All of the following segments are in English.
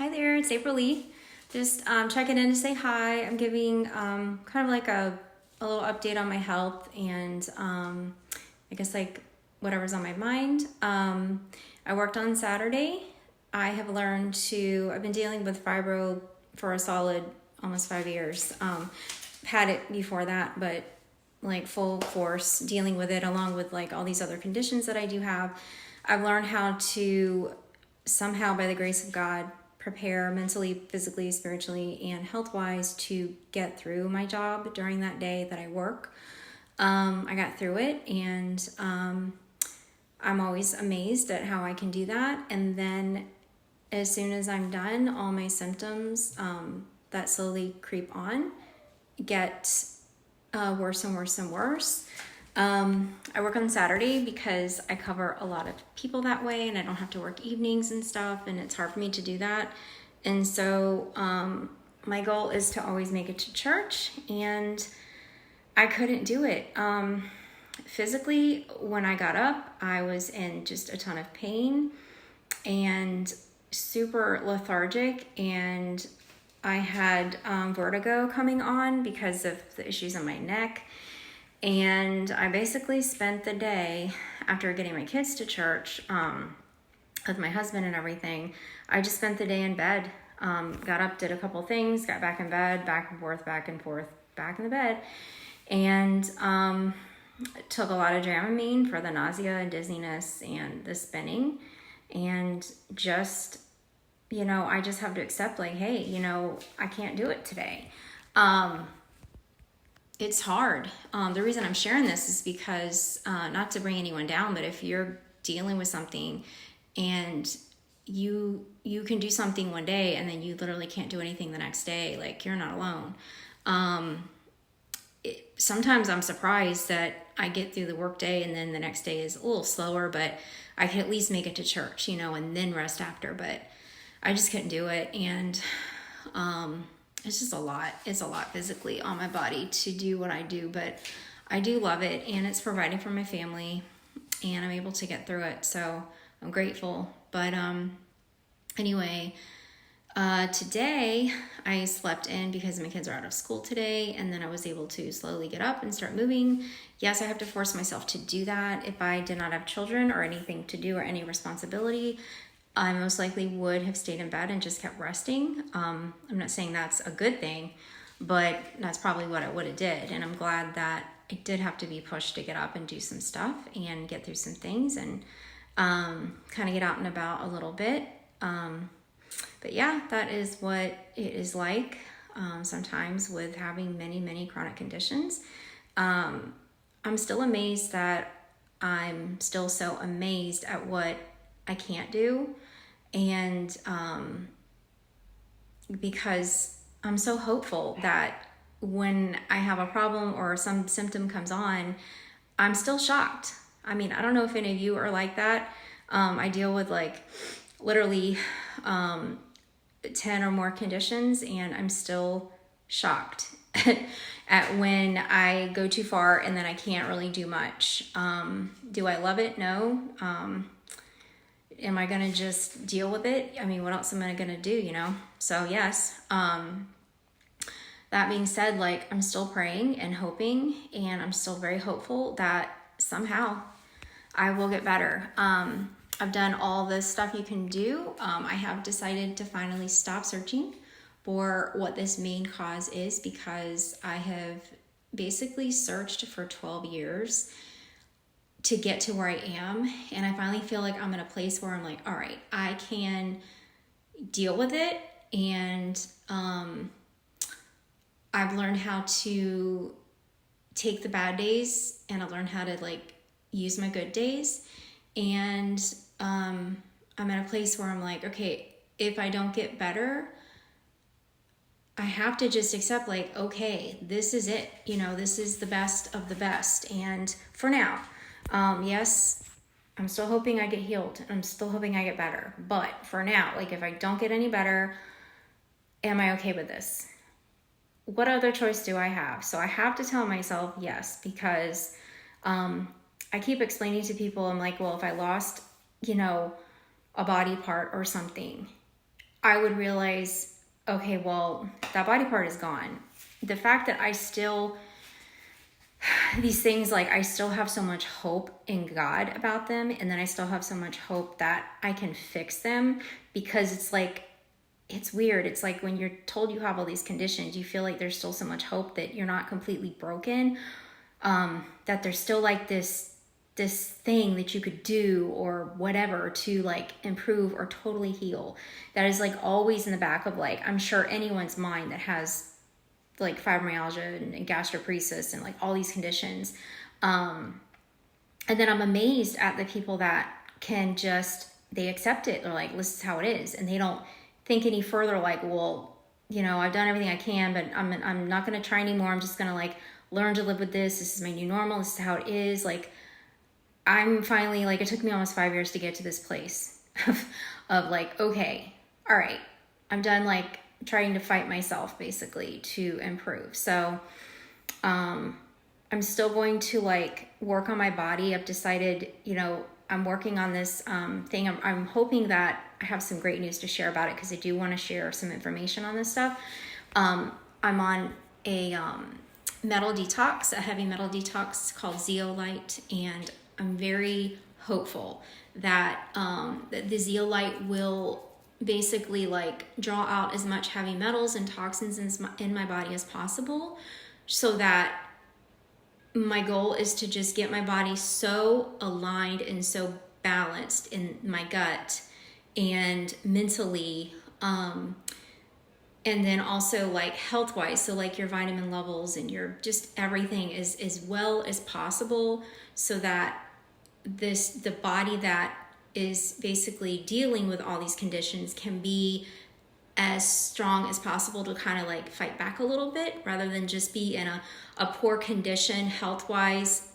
Hi there, it's April Lee. Just checking in to say hi. I'm giving kind of like a little update on my health and I guess like whatever's on my mind. I worked on Saturday. I have learned I've been dealing with Fibro for a solid almost 5 years. Had it before that, but like full force dealing with it along with like all these other conditions that I do have. I've learned how to somehow, by the grace of God, prepare mentally, physically, spiritually, and health-wise to get through my job during that day that I work. I got through it, and I'm always amazed at how I can do that. And then as soon as I'm done, all my symptoms that slowly creep on get worse and worse and worse. I work on Saturday because I cover a lot of people that way and I don't have to work evenings and stuff, and it's hard for me to do that. And so my goal is to always make it to church, and I couldn't do it. Physically, when I got up, I was in just a ton of pain and super lethargic, and I had vertigo coming on because of the issues in my neck. And I basically spent the day after getting my kids to church with my husband and everything. I just spent the day in bed. Got up, did a couple things, got back in bed, back and forth, back in the bed. And took a lot of Dramamine for the nausea and dizziness and the spinning. And just, I just have to accept like, hey, I can't do it today. It's hard. The reason I'm sharing this is because, not to bring anyone down, but if you're dealing with something and you can do something one day and then you literally can't do anything the next day, like you're not alone. Sometimes I'm surprised that I get through the work day and then the next day is a little slower, but I can at least make it to church, and then rest after. But I just couldn't do it. And it's just a lot. It's a lot physically on my body to do what I do, but I do love it, and it's providing for my family, and I'm able to get through it. So I'm grateful. But anyway, today I slept in because my kids are out of school today, and then I was able to slowly get up and start moving. Yes, I have to force myself to do that. If I did not have children or anything to do or any responsibility, I most likely would have stayed in bed and just kept resting. I'm not saying that's a good thing, but that's probably what I would have did. And I'm glad that I did have to be pushed to get up and do some stuff and get through some things and kind of get out and about a little bit. But yeah, that is what it is like sometimes with having many, many chronic conditions. I'm still amazed that I'm still so amazed at what I can't do, and because I'm so hopeful that when I have a problem or some symptom comes on, I'm still shocked. I mean, I don't know if any of you are like that. I deal with like literally 10 or more conditions, and I'm still shocked at when I go too far and then I can't really do much. Do I love it? No. Am I going to just deal with it? I mean, what else am I going to do, So yes, that being said, like I'm still praying and hoping, and I'm still very hopeful that somehow I will get better. I've done all the stuff you can do. I have decided to finally stop searching for what this main cause is, because I have basically searched for 12 years to get to where I am. And I finally feel like I'm in a place where I'm like, all right, I can deal with it. And I've learned how to take the bad days, and I've learned how to like use my good days. And I'm at a place where I'm like, okay, if I don't get better, I have to just accept like, okay, this is it. This is the best of the best. And for now, yes, I'm still hoping I get healed. I'm still hoping I get better. But for now, like if I don't get any better, am I okay with this? What other choice do I have? So I have to tell myself yes, because I keep explaining to people, I'm like, well, if I lost, a body part or something, I would realize, okay, well, that body part is gone. The fact that I still, these things, like I still have so much hope in God about them. And then I still have so much hope that I can fix them, because it's like, it's weird. It's like when you're told you have all these conditions, you feel like there's still so much hope that you're not completely broken. That there's still like this thing that you could do or whatever to like improve or totally heal. That is like always in the back of, like, I'm sure anyone's mind that has like fibromyalgia and gastroparesis and like all these conditions. And then I'm amazed at the people that can just, they accept it. They're like, this is how it is. And they don't think any further, like, well, you know, I've done everything I can, but I'm not going to try anymore. I'm just going to like learn to live with this. This is my new normal. This is how it is. Like, I'm finally, like, it took me almost 5 years to get to this place of like, okay, all right, I'm done like trying to fight myself basically to improve. So I'm still going to like work on my body. I've decided, you know, I'm working on this thing. I'm hoping that I have some great news to share about it, because I do want to share some information on this stuff. I'm on a metal detox, a heavy metal detox called Zeolite, and I'm very hopeful that that the Zeolite will basically like draw out as much heavy metals and toxins in my body as possible, so that my goal is to just get my body so aligned and so balanced in my gut and mentally, and then also like health wise, so like your vitamin levels and your just everything is as well as possible, so that the body that is basically dealing with all these conditions can be as strong as possible to kind of like fight back a little bit, rather than just be in a poor condition health-wise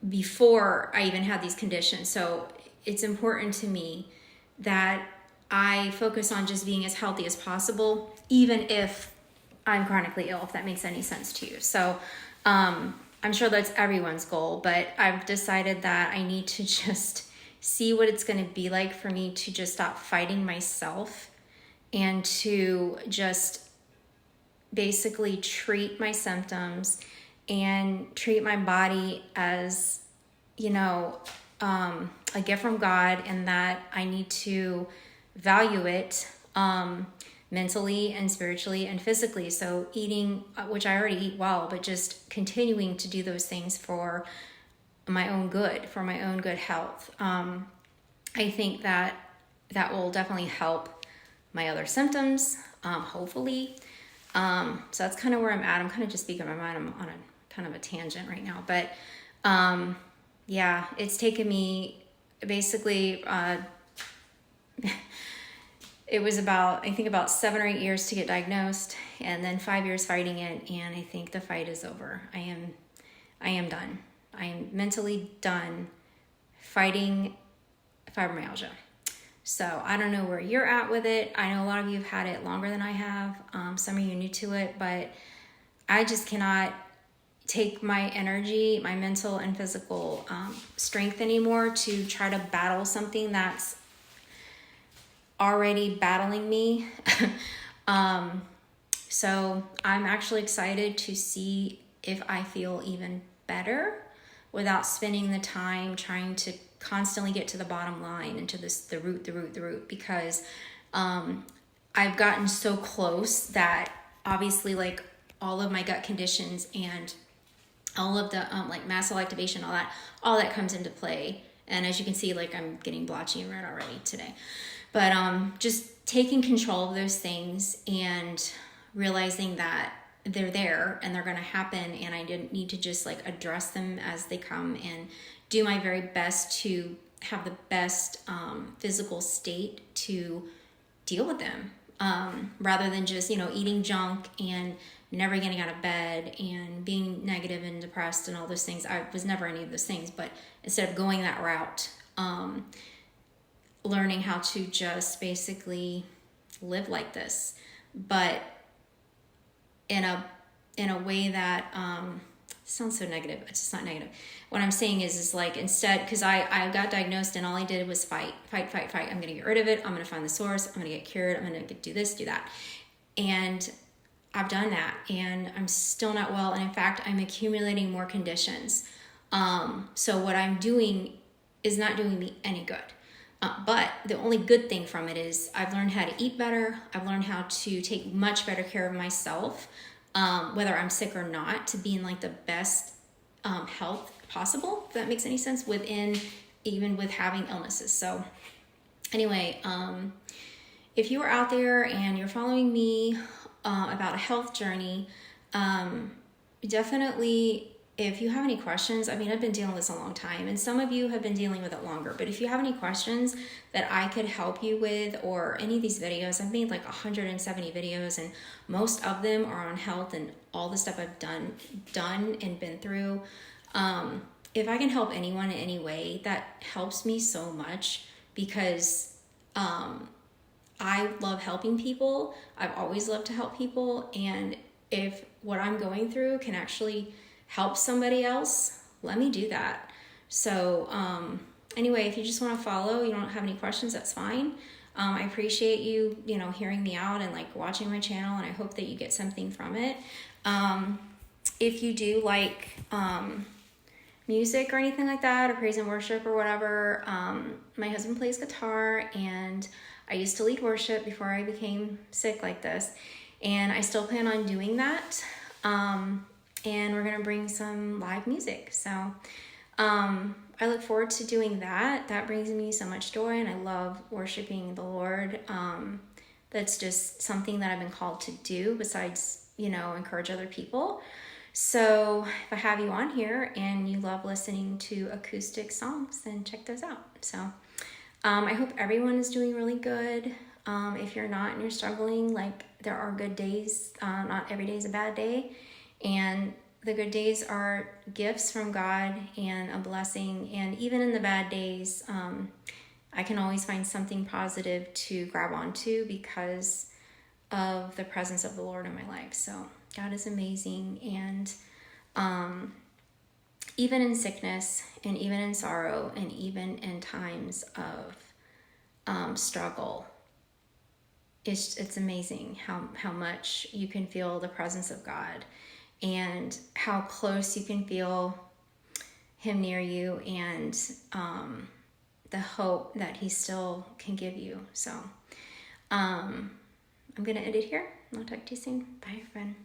before I even had these conditions. So it's important to me that I focus on just being as healthy as possible, even if I'm chronically ill, if that makes any sense to you. So I'm sure that's everyone's goal, but I've decided that I need to just see what it's going to be like for me to just stop fighting myself and to just basically treat my symptoms and treat my body as, you know, a gift from God, and that I need to value it mentally and spiritually and physically. So eating, which I already eat well, but just continuing to do those things for my own good, for my own good health. I think that will definitely help my other symptoms, hopefully. So that's kind of where I'm at. I'm kind of just speaking my mind. I'm on a kind of a tangent right now, but yeah, it's taken me basically, it was about 7 or 8 years to get diagnosed, and then 5 years fighting it. And I think the fight is over. I am done. I am mentally done fighting fibromyalgia. So I don't know where you're at with it. I know a lot of you have had it longer than I have. Some of you new to it, but I just cannot take my energy, my mental and physical strength anymore to try to battle something that's already battling me. So I'm actually excited to see if I feel even better without spending the time trying to constantly get to the bottom line and to the root, because I've gotten so close that obviously like all of my gut conditions and all of the like mast cell activation, all that comes into play. And as you can see, like I'm getting blotchy and red already today. But just taking control of those things and realizing that they're there and they're going to happen, and I didn't need to just like address them as they come and do my very best to have the best physical state to deal with them, rather than just, you know, eating junk and never getting out of bed and being negative and depressed and all those things. I was never any of those things, but instead of going that route, learning how to just basically live like this, but in a way that sounds so negative. It's just not negative. What I'm saying is like, instead, because I got diagnosed and all I did was fight. I'm going to get rid of it. I'm going to find the source. I'm going to get cured. I'm going to do this, do that. And I've done that, and I'm still not well. And in fact, I'm accumulating more conditions. So what I'm doing is not doing me any good. But the only good thing from it is I've learned how to eat better. I've learned how to take much better care of myself, whether I'm sick or not, to be in like the best health possible, if that makes any sense, even with having illnesses. So anyway, if you are out there and you're following me about a health journey, definitely, if you have any questions, I mean, I've been dealing with this a long time, and some of you have been dealing with it longer, but if you have any questions that I could help you with, or any of these videos, I've made like 170 videos, and most of them are on health and all the stuff I've done and been through. If I can help anyone in any way, that helps me so much, because I love helping people. I've always loved to help people, and if what I'm going through can actually help somebody else, let me do that. So anyway, if you just want to follow, you don't have any questions, that's fine. I appreciate you, hearing me out and like watching my channel, and I hope that you get something from it. If you do like music or anything like that, or praise and worship or whatever, my husband plays guitar, and I used to lead worship before I became sick like this, and I still plan on doing that. And we're gonna bring some live music. So I look forward to doing that. That brings me so much joy, and I love worshiping the Lord. That's just something that I've been called to do, besides, encourage other people. So if I have you on here and you love listening to acoustic songs, then check those out. So I hope everyone is doing really good. If you're not and you're struggling, like, there are good days. Not every day is a bad day. And the good days are gifts from God and a blessing. And even in the bad days, I can always find something positive to grab onto because of the presence of the Lord in my life. So God is amazing. And even in sickness, and even in sorrow, and even in times of struggle, it's amazing how much you can feel the presence of God, and how close you can feel him near you, and the hope that he still can give you. So I'm going to end it here. I'll talk to you soon. Bye, friend.